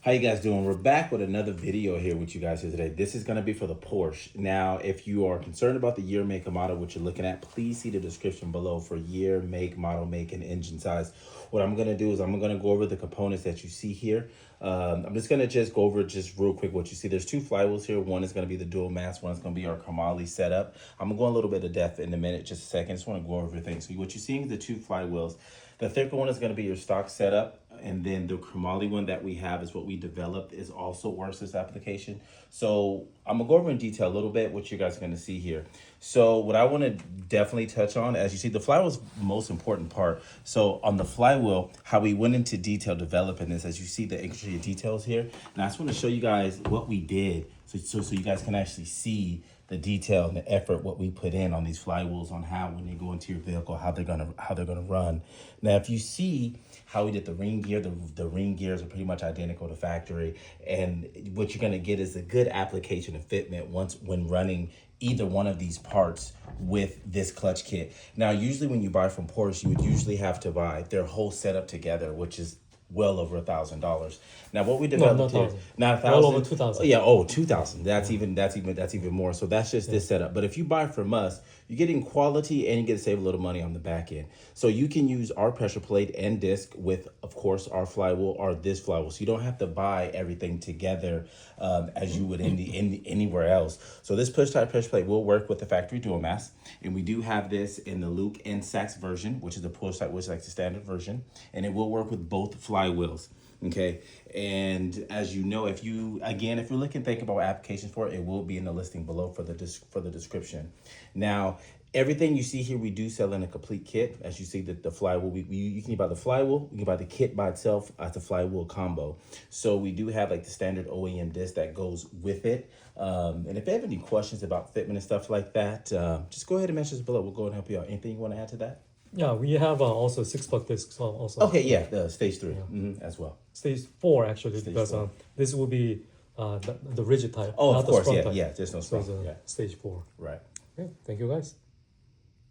How you guys doing? We're back with another video here with you guys here today. This is going to be for the Porsche. Now, if you are concerned about the year, make, and model, which you're looking at, please see the description below for year, make, model, make, and engine size. What I'm going to do is I'm going to go over the components that you see here. I'm just going to go over real quick what you see. There's two flywheels here. One is going to be the dual mass. One is going to be our Chromoly setup. I'm going to go a little bit of depth in a minute, just a second. I just want to go over everything. So what you're seeing is the two flywheels. The thicker one is going to be your stock setup. And then the Chromoly one that we have is what we developed, is also works this application. So I'm gonna go over in detail a little bit what you guys are gonna see here. So what I want to definitely touch on, as you see, the flywheel is the most important part. So on the flywheel, how we went into detail developing this, as you see the intricate details here. And I just want to show you guys what we did, so you guys can actually see the detail and the effort what we put in on these flywheels, on how when they go into your vehicle, how they're gonna run. Now, if you see how we did the ring gear, the ring gears are pretty much identical to factory, and what you're gonna get is a good application of fitment when running either one of these parts with this clutch kit. Now, usually when you buy from Porsche, you would usually have to buy their whole setup together, which is well over $1,000. Now, what we developed here, not 1,000, well over 2,000. Yeah, 2,000. That's even more. So that's just this setup. But if you buy from us, you're getting quality and you get to save a little money on the back end. So you can use our pressure plate and disc with, of course, our flywheel or this flywheel. So you don't have to buy everything together as you would anywhere else. So this push type pressure plate will work with the factory dual mass, and we do have this in the Luke and Sachs version, which is the push type, which is like the standard version, and it will work with both flywheels. Okay, and as you know, if you're looking, think about applications for it, it will be in the listing below for the description. Now, everything you see here, we do sell in a complete kit. As you see, that the flywheel, you can buy the flywheel, you can buy the kit by itself as a flywheel combo. So we do have like the standard OEM disc that goes with it. And if you have any questions about fitment and stuff like that, just go ahead and mention us below. We'll go and help you out. Anything you want to add to that? Yeah, we have also 6-plug discs also. Okay, yeah, the stage 3 as well. Stage 4 actually, Stage because 4. This will be the rigid type. Oh, not of the course, sprung yeah, type. yeah, there's no So sprung, it's yeah. Stage 4. Right. Yeah, thank you guys.